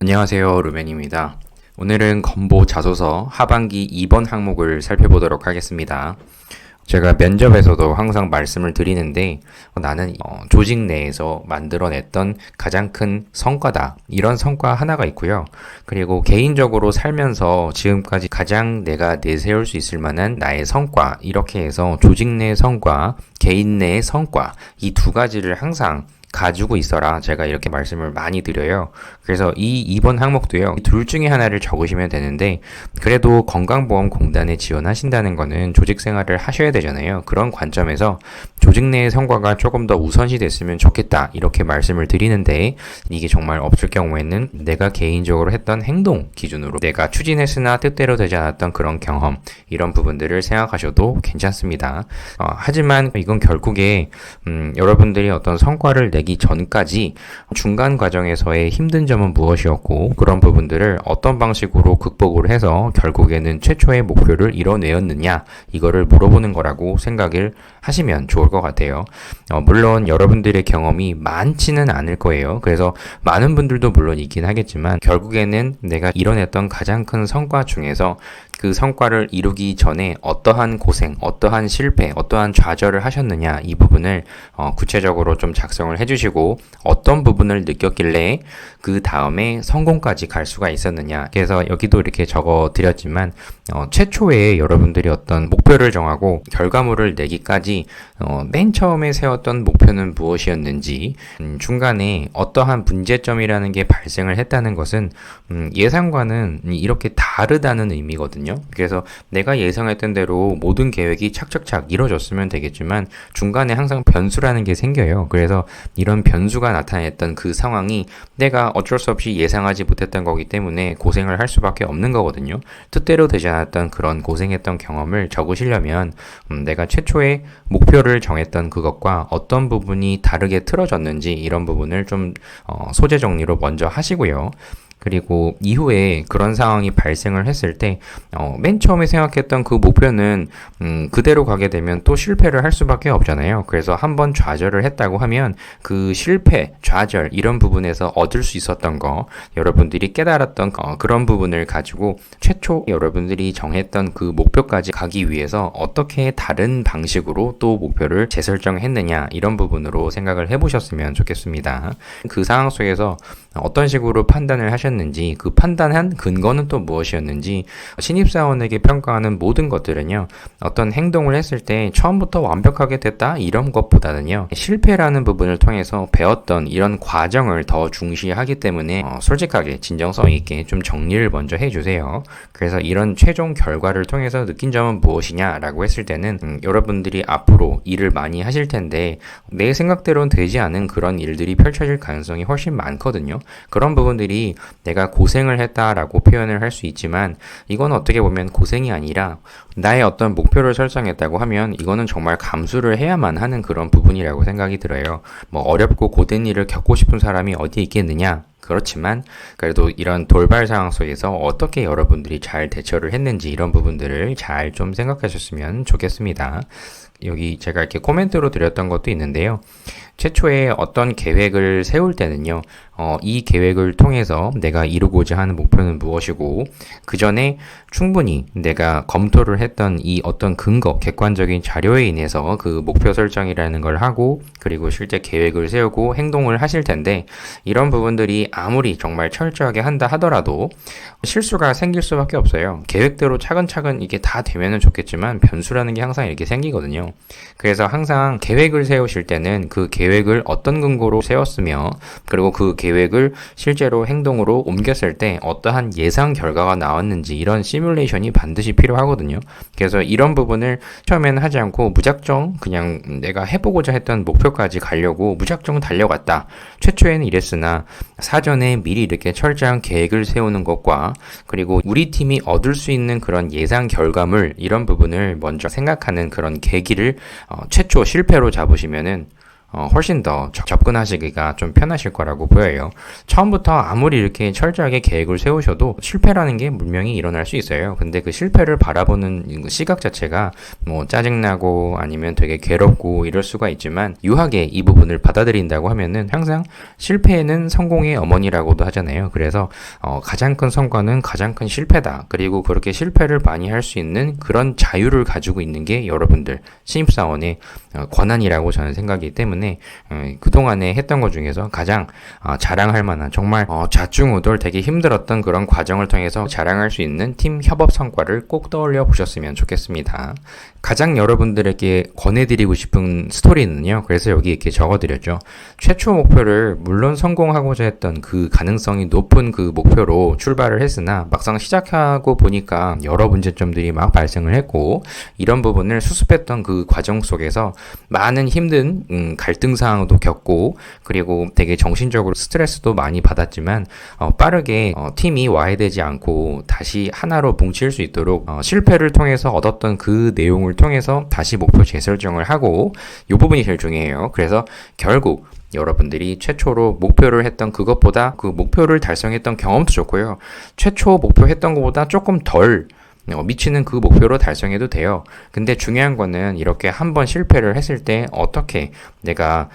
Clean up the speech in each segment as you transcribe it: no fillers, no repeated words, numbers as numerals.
안녕하세요, 루멘입니다. 오늘은 건보 자소서 하반기 2번 항목을 살펴보도록 하겠습니다. 제가 면접에서도 항상 말씀을 드리는데 나는 조직 내에서 만들어냈던 가장 큰 성과다. 이런 성과 하나가 있고요. 그리고 개인적으로 살면서 지금까지 가장 내가 내세울 수 있을 만한 나의 성과, 이렇게 해서 조직 내의 성과, 개인 내의 성과, 이 두 가지를 항상 가지고 있어라, 제가 이렇게 말씀을 많이 드려요. 그래서 이 2번 항목도요, 둘 중에 하나를 적으시면 되는데, 그래도 건강보험공단에 지원하신다는 거는 조직 생활을 하셔야 되잖아요. 그런 관점에서 조직 내의 성과가 조금 더 우선시 됐으면 좋겠다, 이렇게 말씀을 드리는데, 이게 정말 없을 경우에는 내가 개인적으로 했던 행동 기준으로 내가 추진했으나 뜻대로 되지 않았던 그런 경험, 이런 부분들을 생각하셔도 괜찮습니다. 하지만 이건 결국에 여러분들이 어떤 성과를 내기 전까지 중간 과정에서의 힘든 점은 무엇이었고, 그런 부분들을 어떤 방식으로 극복을 해서 결국에는 최초의 목표를 이뤄내었느냐, 이거를 물어보는 거라고 생각을 하시면 좋을 것 같아요. 물론 여러분들의 경험이 많지는 않을 거예요. 그래서 많은 분들도 물론 있긴 하겠지만, 결국에는 내가 이뤄냈던 가장 큰 성과 중에서 그 성과를 이루기 전에 어떠한 고생, 어떠한 실패, 어떠한 좌절을 하셨느냐, 이 부분을 구체적으로 좀 작성을 해주시고, 어떤 부분을 느꼈길래 그 다음에 성공까지 갈 수가 있었느냐. 그래서 여기도 이렇게 적어 드렸지만, 최초에 여러분들이 어떤 목표를 정하고 결과물을 내기까지 맨 처음에 세웠던 목표는 무엇이었는지, 중간에 어떠한 문제점이라는 게 발생을 했다는 것은 예상과는 이렇게 다르다는 의미거든요. 그래서 내가 예상했던 대로 모든 계획이 착착착 이루어졌으면 되겠지만 중간에 항상 변수라는 게 생겨요. 그래서 이런 변수가 나타냈던 그 상황이 내가 어쩔 수 없이 예상하지 못했던 거기 때문에 고생을 할 수밖에 없는 거거든요. 뜻대로 되지 않았던 그런 고생했던 경험을 적으시려면 내가 최초에 목표를 정했던 그것과 어떤 부분이 다르게 틀어졌는지, 이런 부분을 좀 소재 정리로 먼저 하시고요. 그리고 이후에 그런 상황이 발생을 했을 때 맨 처음에 생각했던 그 목표는 그대로 가게 되면 또 실패를 할 수밖에 없잖아요. 그래서 한번 좌절을 했다고 하면 그 실패, 좌절, 이런 부분에서 얻을 수 있었던 거, 여러분들이 깨달았던 그런 부분을 가지고 최초 여러분들이 정했던 그 목표까지 가기 위해서 어떻게 다른 방식으로 또 목표를 재설정했느냐, 이런 부분으로 생각을 해보셨으면 좋겠습니다. 그 상황 속에서 어떤 식으로 판단을 하셨는지, 그 판단한 근거는 또 무엇이었는지, 신입사원에게 평가하는 모든 것들은요, 어떤 행동을 했을 때 처음부터 완벽하게 됐다, 이런 것보다는요, 실패라는 부분을 통해서 배웠던 이런 과정을 더 중시하기 때문에 솔직하게 진정성 있게 좀 정리를 먼저 해주세요. 그래서 이런 최종 결과를 통해서 느낀 점은 무엇이냐라고 했을 때는 여러분들이 앞으로 일을 많이 하실 텐데 내 생각대로는 되지 않은 그런 일들이 펼쳐질 가능성이 훨씬 많거든요. 그런 부분들이 내가 고생을 했다라고 표현을 할 수 있지만, 이건 어떻게 보면 고생이 아니라 나의 어떤 목표를 설정했다고 하면 이거는 정말 감수를 해야만 하는 그런 부분이라고 생각이 들어요. 뭐 어렵고 고된 일을 겪고 싶은 사람이 어디 있겠느냐? 그렇지만 그래도 이런 돌발 상황 속에서 어떻게 여러분들이 잘 대처를 했는지, 이런 부분들을 잘 좀 생각하셨으면 좋겠습니다. 여기 제가 이렇게 코멘트로 드렸던 것도 있는데요. 최초에 어떤 계획을 세울 때는요, 이 계획을 통해서 내가 이루고자 하는 목표는 무엇이고, 그 전에 충분히 내가 검토를 했던 이 어떤 근거, 객관적인 자료에 인해서 그 목표 설정이라는 걸 하고, 그리고 실제 계획을 세우고 행동을 하실 텐데, 이런 부분들이 아무리 정말 철저하게 한다 하더라도 실수가 생길 수밖에 없어요. 계획대로 차근차근 이게 다 되면은 좋겠지만 변수라는 게 항상 이렇게 생기거든요. 그래서 항상 계획을 세우실 때는 그 계획을 어떤 근거로 세웠으며, 그리고 그 계획을 실제로 행동으로 옮겼을 때 어떠한 예상 결과가 나왔는지, 이런 시뮬레이션이 반드시 필요하거든요. 그래서 이런 부분을 처음에는 하지 않고 무작정 그냥 내가 해보고자 했던 목표까지 가려고 무작정 달려갔다. 최초에는 이랬으나 사전에 미리 이렇게 철저한 계획을 세우는 것과, 그리고 우리 팀이 얻을 수 있는 그런 예상 결과물, 이런 부분을 먼저 생각하는 그런 계기를 최초 실패로 잡으시면은 훨씬 더 접근하시기가 좀 편하실 거라고 보여요. 처음부터 아무리 이렇게 철저하게 계획을 세우셔도 실패라는 게 분명히 일어날 수 있어요. 근데 그 실패를 바라보는 시각 자체가 뭐 짜증나고 아니면 되게 괴롭고 이럴 수가 있지만 유하게 이 부분을 받아들인다고 하면은 항상 실패는 성공의 어머니라고도 하잖아요. 그래서 가장 큰 성과는 가장 큰 실패다. 그리고 그렇게 실패를 많이 할 수 있는 그런 자유를 가지고 있는 게 여러분들 신입사원의 권한이라고 저는 생각이기 때문에 그동안에 했던 것 중에서 가장 자랑할 만한 정말 좌충우돌 되게 힘들었던 그런 과정을 통해서 자랑할 수 있는 팀 협업 성과를 꼭 떠올려 보셨으면 좋겠습니다. 가장 여러분들에게 권해드리고 싶은 스토리는요. 그래서 여기 이렇게 적어드렸죠. 최초 목표를 물론 성공하고자 했던 그 가능성이 높은 그 목표로 출발을 했으나 막상 시작하고 보니까 여러 문제점들이 막 발생을 했고 이런 부분을 수습했던 그 과정 속에서 많은 힘든 갈등 사항도 겪고 그리고 되게 정신적으로 스트레스도 많이 받았지만 빠르게 팀이 와해되지 않고 다시 하나로 뭉칠 수 있도록 실패를 통해서 얻었던 그 내용을 통해서 다시 목표 재설정을 하고 이 부분이 제일 중요해요. 그래서 결국 여러분들이 최초로 목표를 했던 그것보다 그 목표를 달성했던 경험도 좋고요. 최초 목표 했던 것보다 조금 덜 미치는 그 목표로 달성해도 돼요. 근데 중요한 거는 이렇게 한번 실패를 했을 때 어떻게 내가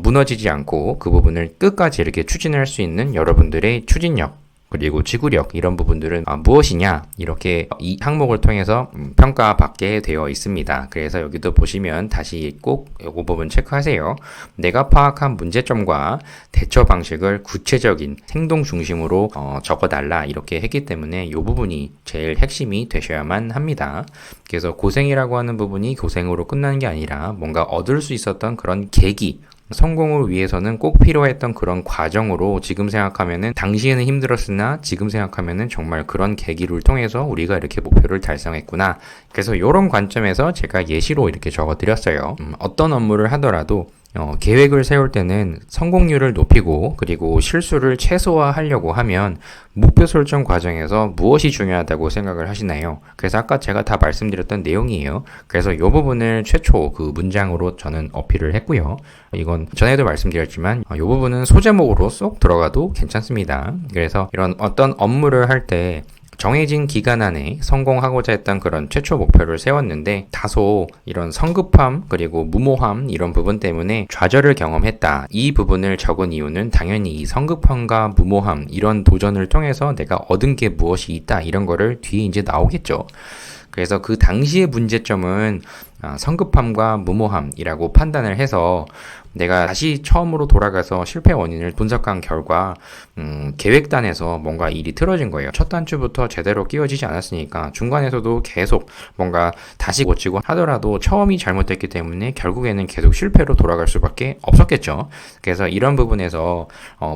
무너지지 않고 그 부분을 끝까지 이렇게 추진할 수 있는 여러분들의 추진력 그리고 지구력 이런 부분들은 무엇이냐 이렇게 이 항목을 통해서 평가받게 되어 있습니다. 그래서 여기도 보시면 다시 꼭 이 부분 체크하세요. 내가 파악한 문제점과 대처 방식을 구체적인 행동 중심으로 적어달라 이렇게 했기 때문에 이 부분이 제일 핵심이 되셔야만 합니다. 그래서 고생이라고 하는 부분이 고생으로 끝나는 게 아니라 뭔가 얻을 수 있었던 그런 계기 성공을 위해서는 꼭 필요했던 그런 과정으로 지금 생각하면은 당시에는 힘들었으나 지금 생각하면은 정말 그런 계기를 통해서 우리가 이렇게 목표를 달성했구나. 그래서 이런 관점에서 제가 예시로 이렇게 적어드렸어요. 어떤 업무를 하더라도 계획을 세울 때는 성공률을 높이고 그리고 실수를 최소화하려고 하면 목표 설정 과정에서 무엇이 중요하다고 생각을 하시나요? 그래서 아까 제가 다 말씀드렸던 내용이에요. 그래서 이 부분을 최초 그 문장으로 저는 어필을 했고요. 이건 전에도 말씀드렸지만 이 부분은 소제목으로 쏙 들어가도 괜찮습니다. 그래서 이런 어떤 업무를 할 때 정해진 기간 안에 성공하고자 했던 그런 최초 목표를 세웠는데 다소 이런 성급함 그리고 무모함 이런 부분 때문에 좌절을 경험했다. 이 부분을 적은 이유는 당연히 이 성급함과 무모함 이런 도전을 통해서 내가 얻은 게 무엇이 있다 이런 거를 뒤에 이제 나오겠죠. 그래서 그 당시의 문제점은 성급함과 무모함이라고 판단을 해서 내가 다시 처음으로 돌아가서 실패 원인을 분석한 결과 계획단에서 뭔가 일이 틀어진 거예요. 첫 단추부터 제대로 끼워지지 않았으니까 중간에서도 계속 뭔가 다시 고치고 하더라도 처음이 잘못됐기 때문에 결국에는 계속 실패로 돌아갈 수밖에 없었겠죠. 그래서 이런 부분에서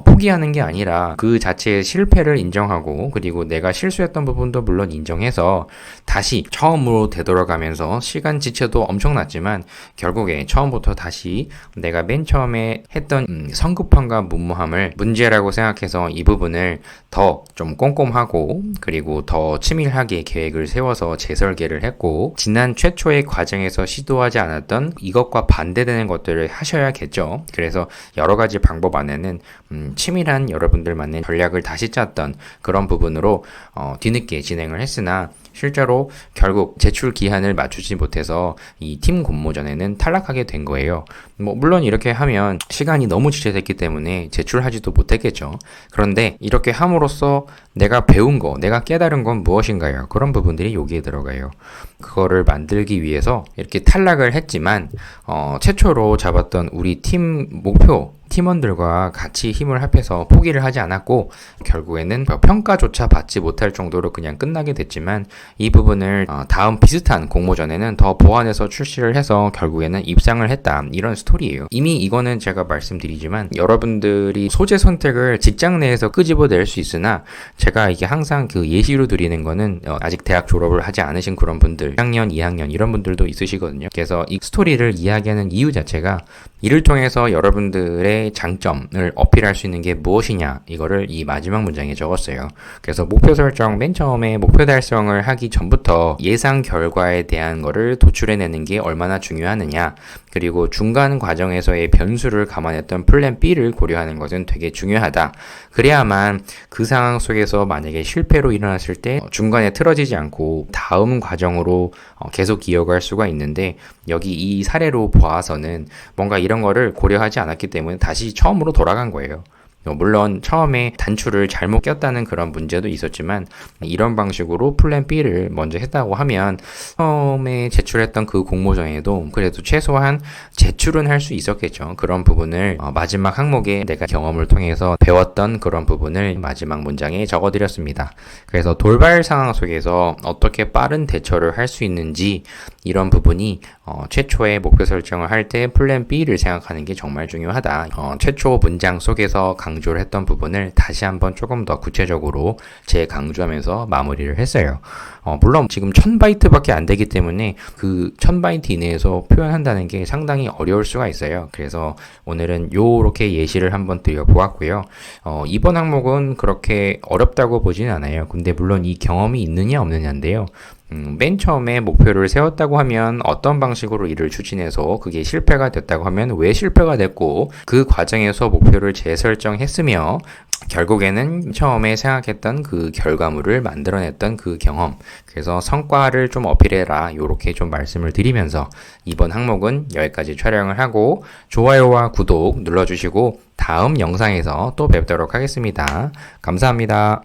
포기하는 게 아니라 그 자체의 실패를 인정하고 그리고 내가 실수했던 부분도 물론 인정해서 다시 처음으로 되돌아가면서 시간 지체도 엄청났지만 결국에 처음부터 다시 내가 맨 처음에 했던 성급함과 무모함을 문제라고 생각해서 이 부분을 더 좀 꼼꼼하고 그리고 더 치밀하게 계획을 세워서 재설계를 했고 지난 최초의 과정에서 시도하지 않았던 이것과 반대되는 것들을 하셔야겠죠. 그래서 여러 가지 방법 안에는 치밀한 여러분들만의 전략을 다시 짰던 그런 부분으로 뒤늦게 진행을 했으나 실제로 결국 제출 기한을 맞추지 못해서 이 팀 공모전에는 탈락하게 된 거예요. 물론 이렇게 하면 시간이 너무 지체됐기 때문에 제출하지도 못했겠죠. 그런데 이렇게 함으로써 내가 배운 거, 내가 깨달은 건 무엇인가요? 그런 부분들이 여기에 들어가요. 그거를 만들기 위해서 이렇게 탈락을 했지만 최초로 잡았던 우리 팀 목표 팀원들과 같이 힘을 합해서 포기를 하지 않았고 결국에는 평가조차 받지 못할 정도로 그냥 끝나게 됐지만 이 부분을 다음 비슷한 공모전에는 더 보완해서 출시를 해서 결국에는 입상을 했다. 이런 스토리예요. 이미 이거는 제가 말씀드리지만 여러분들이 소재 선택을 직장 내에서 끄집어낼 수 있으나 제가 이게 항상 그 예시로 드리는 거는 아직 대학 졸업을 하지 않으신 그런 분들 1학년, 2학년 이런 분들도 있으시거든요. 그래서 이 스토리를 이야기하는 이유 자체가 이를 통해서 여러분들의 너의 장점을 어필할 수 있는 게 무엇이냐 이거를 이 마지막 문장에 적었어요. 그래서 목표 설정 맨 처음에 목표 달성을 하기 전부터 예상 결과에 대한 거를 도출해내는 게 얼마나 중요하느냐, 그리고 중간 과정에서의 변수를 감안했던 플랜 B를 고려하는 것은 되게 중요하다. 그래야만 그 상황 속에서 만약에 실패로 일어났을 때 중간에 틀어지지 않고 다음 과정으로 계속 이어갈 수가 있는데, 여기 이 사례로 보아서는 뭔가 이런 거를 고려하지 않았기 때문에 다시 처음으로 돌아간 거예요. 물론 처음에 단추를 잘못 꼈다는 그런 문제도 있었지만, 이런 방식으로 플랜 B를 먼저 했다고 하면 처음에 제출했던 그 공모전에도 그래도 최소한 제출은 할 수 있었겠죠. 그런 부분을 마지막 항목에 내가 경험을 통해서 배웠던 그런 부분을 마지막 문장에 적어드렸습니다. 그래서 돌발 상황 속에서 어떻게 빠른 대처를 할 수 있는지, 이런 부분이 최초의 목표 설정을 할 때 플랜 B를 생각하는 게 정말 중요하다. 최초 문장 속에서 강조를 했던 부분을 다시 한번 조금 더 구체적으로 재강조하면서 마무리를 했어요. 물론 지금 1000바이트밖에 안 되기 때문에 그 1000바이트 이내에서 표현한다는 게 상당히 어려울 수가 있어요. 그래서 오늘은 요렇게 예시를 한번 드려보았고요. 이번 항목은 그렇게 어렵다고 보지는 않아요. 근데 물론 이 경험이 있느냐 없느냐인데요. 맨 처음에 목표를 세웠다고 하면 어떤 방식으로 일을 추진해서 그게 실패가 됐다고 하면 왜 실패가 됐고, 그 과정에서 목표를 재설정했으며 결국에는 처음에 생각했던 그 결과물을 만들어냈던 그 경험, 그래서 성과를 좀 어필해라, 요렇게 좀 말씀을 드리면서 이번 항목은 여기까지 촬영을 하고, 좋아요와 구독 눌러주시고 다음 영상에서 또 뵙도록 하겠습니다. 감사합니다.